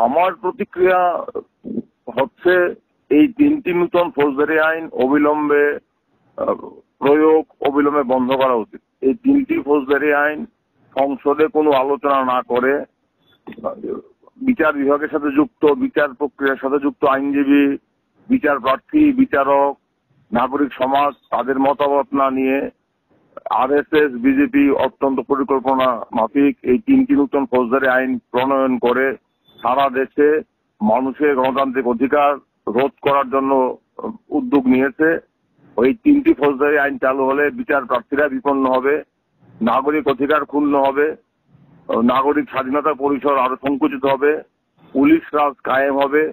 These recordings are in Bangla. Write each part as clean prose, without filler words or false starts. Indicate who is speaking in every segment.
Speaker 1: আমার প্রতিক্রিয়া হচ্ছে এই তিনটি নূতন ফৌজদারি আইন অবিলম্বে প্রয়োগ অবিলম্বে বন্ধ করা উচিত। এই তিনটি ফৌজদারি আইন সংসদে কোনো আলোচনা না করে বিচার বিভাগের সাথে যুক্ত, বিচার প্রক্রিয়ার সাথে যুক্ত আইনজীবী, বিচার প্রার্থী, বিচারক, নাগরিক সমাজ তাদের মতামত না নিয়ে আরএসএস বিজেপি অত্যন্ত পরিকল্পনা মাফিক এই তিনটি নতুন ফৌজদারি আইন প্রণয়ন করে সারা দেশে মানুষের গণতান্ত্রিক অধিকার রোধ করার জন্য উদ্যোগ নিয়েছে। ওই তিনটি ফৌজদারি আইন চালু হলে বিচার প্রার্থীরা বিপন্ন হবে, নাগরিক অধিকার ক্ষুণ্ণ হবে, নাগরিক স্বাধীনতার পরিসর আরো সংকুচিত হবে, পুলিশ রাজ কায়েম হবে,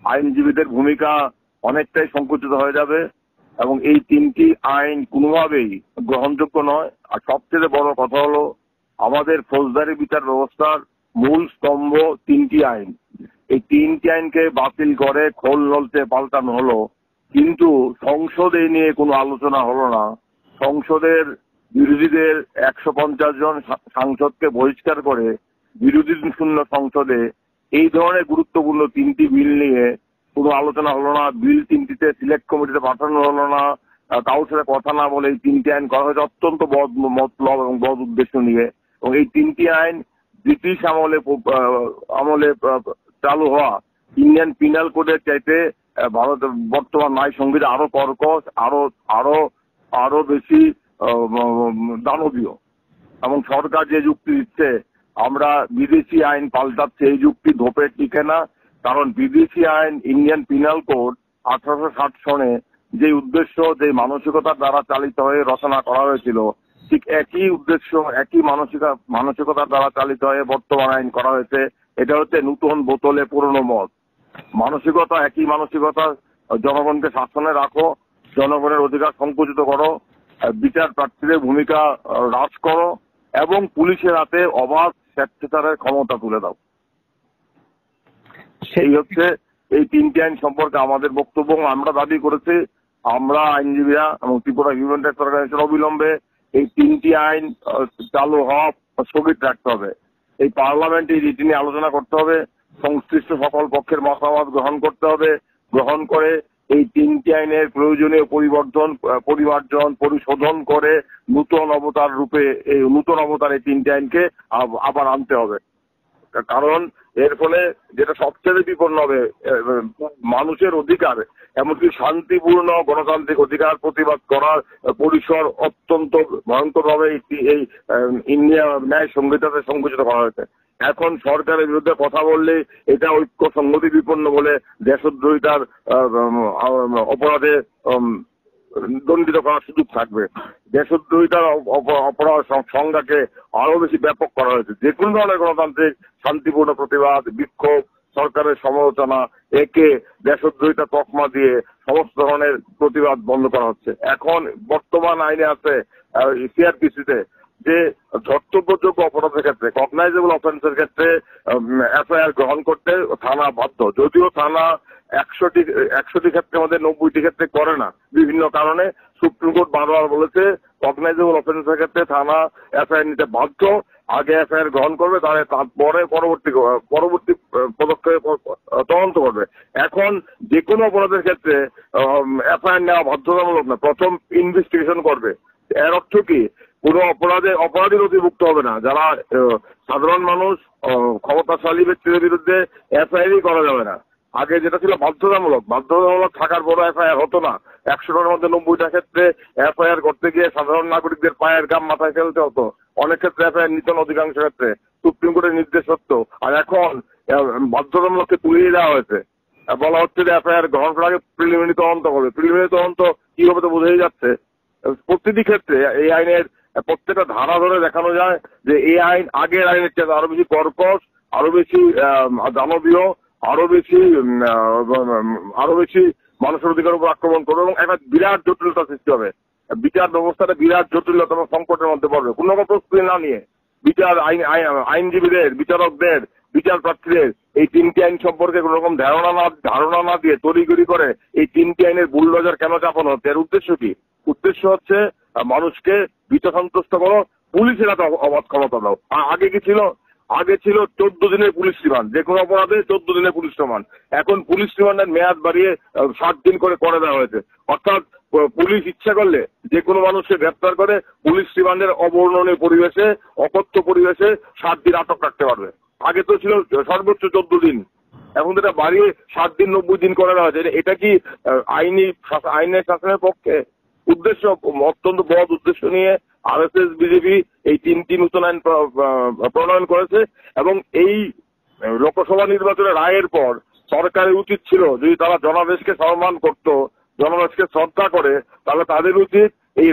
Speaker 1: আইনজীবীদের ভূমিকা অনেকটাই সংকুচিত হয়ে যাবে এবং এই তিনটি আইন কোনোভাবেই গ্রহণযোগ্য নয়। আর সবচেয়ে বড় কথা হলো আমাদের ফৌজদারি বিচার ব্যবস্থার মূল স্তম্ভ তিনটি আইন। এই তিনটি আইনকে বাতিল করে খোল নলতে পাল্টানো হলো, কিন্তু সংসদে নিয়ে কোনো আলোচনা হলো না। সংসদের বিরোধীদের 150 জন সাংসদকে বহিষ্কার করে বিরোধী শূন্য সংসদে এই ধরনের গুরুত্বপূর্ণ তিনটি বিল নিয়ে কোনো আলোচনা হলো না। বিল তিনটিতে সিলেক্ট কমিটিতে পাঠানো হলো না, কারোর সাথে কথা না বলে এই তিনটি আইন করা হয়েছে অত্যন্ত বদ মতলব এবং বদ উদ্দেশ্য নিয়ে। এবং এই তিনটি আইন ব্রিটিশ আমলে চালু হওয়া ইন্ডিয়ান পিনাল কোডের চাইতে ভারতের বর্তমান ন্যায় সংহিতা আরো কর্কশ, আরো বেশি দানবীয়। এবং সরকার যে যুক্তি দিচ্ছে আমরা বিদেশি আইন পাল্টাচ্ছে, এই যুক্তি ধোপে টিকে না। কারণ বিদেশি আইন ইন্ডিয়ান পিনাল কোড 1860 সনে যে উদ্দেশ্য, যে মানসিকতার দ্বারা চালিত হয়ে রচনা করা হয়েছিল, ঠিক একই উদ্দেশ্য একই মানসিকতার দ্বারা চালিত হয়ে বর্তমান আইন করা হয়েছে। এটা হচ্ছে নতুন বোতলে পুরনো মদ। মানসিকতা একই মানসিকতা, জনগণকে শাসনে রাখো, জনগণের অধিকার সংকুচিত করো, বিচার প্রার্থীদের ভূমিকা হ্রাস করো এবং পুলিশের হাতে অবাধ স্বেচ্ছাচারের ক্ষমতা তুলে দাও। সেই হচ্ছে এই তিনটি আইন সম্পর্কে আমাদের বক্তব্য। আমরা দাবি করেছি, আমরা আইনজীবীরা এবং ত্রিপুরা হিউম্যান রাইটস অর্গানাইজেশন অবিলম্বে এই তিনটি আইন চালু হওয়া স্থগিত রাখতে হবে। এই পার্লামেন্টে এটি নিয়ে আলোচনা করতে হবে, সংশ্লিষ্ট সকল পক্ষের মতামত গ্রহণ করতে হবে, গ্রহণ করে এই তিনটি আইনের প্রয়োজনীয় পরিমার্জন পরিশোধন করে নূতন অবতার এই তিনটি আইনকে আবার আনতে হবে। কারণ এর ফলে যেটা সবচেয়ে বিপন্ন হবে, মানুষের অধিকার এমনকি শান্তিপূর্ণ গণতান্ত্রিক অধিকার প্রতিবাদ করার পরিসর অত্যন্ত ভয়ঙ্করভাবে এই ইন্ডিয়া ন্যায় সংহিতাতে সংকুচিত করা হয়েছে। এখন সরকারের বিরুদ্ধে কথা বললে এটা ঐক্য সংহতি বিপন্ন বলে দেশদ্রোহিতার অপরাধে দণ্ডিত করার সুযোগ থাকবে। দেশদ্রোহিতার অপরাধ সংজ্ঞাকে আরো বেশি ব্যাপক করা হয়েছে। যে কোনো ধরনের গণতান্ত্রিক শান্তিপূর্ণ প্রতিবাদ, বিক্ষোভ, সরকারের সমালোচনা, একে দেশদ্রোহিতা তকমা দিয়ে সমস্ত ধরনের প্রতিবাদ বন্ধ করা হচ্ছে। এখন বর্তমান আইনে আছে সিআরপিসিতে যে ধর্তব্যযোগ্য অপরাধের ক্ষেত্রে, কগনাইজেবল অফেন্সের ক্ষেত্রে এফআইআর গ্রহণ করতে থানা বাধ্য। যদিও থানা 100টি ক্ষেত্রের মধ্যে 90টি ক্ষেত্রে করে না বিভিন্ন কারণে। সুপ্রিম কোর্ট বারবার বলেছে কগনাইজেবল অফেন্সের ক্ষেত্রে থানা এফআইআর নিতে বাধ্য। আগে এফআইআর গ্রহণ করবে, তারপরে পরবর্তী পদক্ষেপ তদন্ত করবে। এখন যে কোনো অপরাধের ক্ষেত্রে এফআইআর নেওয়া বাধ্যতামূলক না, প্রথম ইনভেস্টিগেশন করবে। এর অর্থ কি, কোনো অপরাধী নথিভুক্ত হবে না। যারা সাধারণ মানুষ, ক্ষমতাশালী ব্যক্তিদের বিরুদ্ধে এফআইআরই করা যাবে না। আগে যেটা ছিল বাধ্যতামূলক থাকার পর এফআইআর হতো না। 100টার মধ্যে 90টা ক্ষেত্রে এফআইআর করতে গিয়ে সাধারণ নাগরিকদের পায়ের গাম মাথায় ফেলতে হতো। অনেক ক্ষেত্রে এফআইআর নিত না, অধিকাংশ ক্ষেত্রে সুপ্রিম কোর্টের নির্দেশ সত্ত্বেও। আর এখন বাধ্যতামূলককে তুলিয়ে দেওয়া হয়েছে। বলা হচ্ছে যে এফআইআর গ্রহণ করার আগে প্রিলিমিনারি তদন্ত করবে। প্রিলিমিনারি তদন্ত কি হবে তো বোঝাই যাচ্ছে। প্রতিটি ক্ষেত্রে এই আইনের প্রত্যেকটা ধারা ধরে দেখানো যায় যে এই আইন আগের আইনের চেয়ে আরো বেশি কর্কশ, আরো বেশি দানবীয়, আরো বেশি মানুষের অধিকার উপর আক্রমণ করবে এবং একটা বিরাট জটিলতা সৃষ্টি হবে। বিচার ব্যবস্থাটা বিরাট জটিলতা এবং সংকটের মধ্যে পড়বে। কোনো রকম প্রস্তুতি না নিয়ে আইনজীবীদের, বিচারকদের, বিচার প্রার্থীদের এই তিনটি আইন সম্পর্কে কোন রকম ধারণা না দিয়ে তড়িঘড়ি করে এই তিনটি আইনের বুলডোজার কেন চাপানো হচ্ছে? এর উদ্দেশ্য কি? উদ্দেশ্য হচ্ছে মানুষকে ভীত সন্ত্রস্ত করো, পুলিশের হাতে অবাধ ক্ষমতা দাও। আগে কি ছিল? আগে ছিল 14 দিনের পুলিশ রিমান্ড, যে কোনো অপরাধে 14 দিনের পুলিশ রিমান্ড। এখন পুলিশ রিমান্ডের মেয়াদ বাড়িয়ে 7 দিন করে দেওয়া হয়েছে। অর্থাৎ পুলিশ ইচ্ছা করলে যে কোনো মানুষকে গ্রেপ্তার করে পুলিশ রিমান্ডের অবর্ণনীয় পরিবেশে, অকথ্য পরিবেশে 7 দিন আটক রাখতে পারবে। আগে তো ছিল সর্বোচ্চ 14 দিন, এখন এটা বাড়িয়ে 7 দিন 90 দিন করে দেওয়া হয়েছে। এটা কি আইনের শাসনের পক্ষে? উদ্দেশ্য অত্যন্ত বড় উদ্দেশ্য নিয়ে আরএসএস বিজেপি এই 3টি নতুন আইন প্রণয়ন করেছে। এবং এই লোকসভা নির্বাচনের রায়ের পর সরকারের উচিত ছিল, যদি তারা জনাদেশকে সম্মান করত, জনাদেশকে শ্রদ্ধা করে, তাহলে তাদের উচিত এই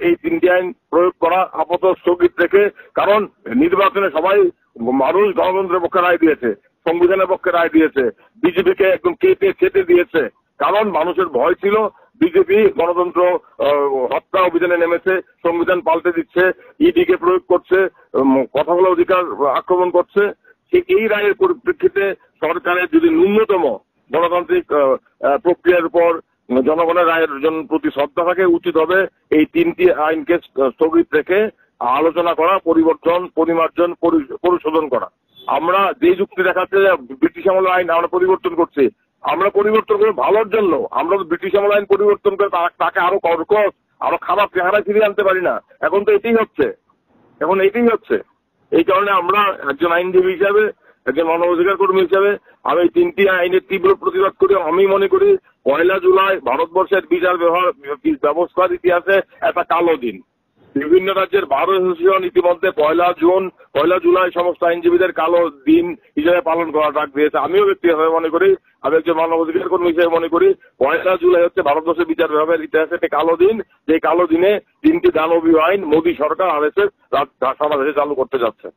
Speaker 1: এই 3টি আইন প্রয়োগ করা আপাতত স্থগিত রেখে। কারণ নির্বাচনে সবাই মানুষ গণতন্ত্রের পক্ষে রায় দিয়েছে, সংবিধানের পক্ষে রায় দিয়েছে, বিজেপিকে একদম কেটে দিয়েছে। কারণ মানুষের ভয় ছিল বিজেপি গণতন্ত্র হত্যা অভিযানে নেমেছে, সংবিধান পাল্টে দিচ্ছে, ইডিকে প্রয়োগ করছে, কথা বলার অধিকার আক্রমণ করছে। এই রায়ের পরিপ্রেক্ষিতে সরকারের যদি ন্যূনতম গণতান্ত্রিক প্রক্রিয়ার উপর জনগণের রায়ের প্রতি শ্রদ্ধা থাকে, উচিত হবে এই 3টি আইনকে স্থগিত রেখে আলোচনা করা, পরিবর্তন, পরিমার্জন, পরিশোধন করা। আমরা যে যুক্তি দেখাচ্ছে ব্রিটিশ আমলের আইন আমরা পরিবর্তন করছি, আমরা পরিবর্তন করে ভালোর জন্য। আমরা তো ব্রিটিশ আমল আইন পরিবর্তন করে তাকে আরো কর্কশ, আরো খারাপ চেহারা ফিরিয়ে আনতে পারি না। এখন তো এটাই হচ্ছে। এই কারণে আমরা একজন আইনজীবী হিসাবে, একজন মানবাধিকার কর্মী হিসাবে আমি এই 3টি আইনের তীব্র প্রতিবাদ করি। আমি মনে করি 1 জুলাই ভারতবর্ষের বিচার ব্যবস্থার ইতিহাসে একটা কালো দিন। বিভিন্ন রাজ্যের 12 অ্যাসোসিয়েশন ইতিমধ্যে 1 জুলাই সমস্ত আইনজীবীদের কালো দিন হিসেবে পালন করার ডাক দিয়েছে। আমিও ব্যক্তিগতভাবে মনে করি, আমি একজন মানবাধিকার কর্মী হিসেবে মনে করি 1 জুলাই হচ্ছে ভারতবর্ষের বিচার বিভাগের ইতিহাসে একটা কালো দিন। যে কালো দিনে 3টি দানবীয় আইন মোদী সরকার আরএসএস সারা দেশে চালু করতে যাচ্ছে।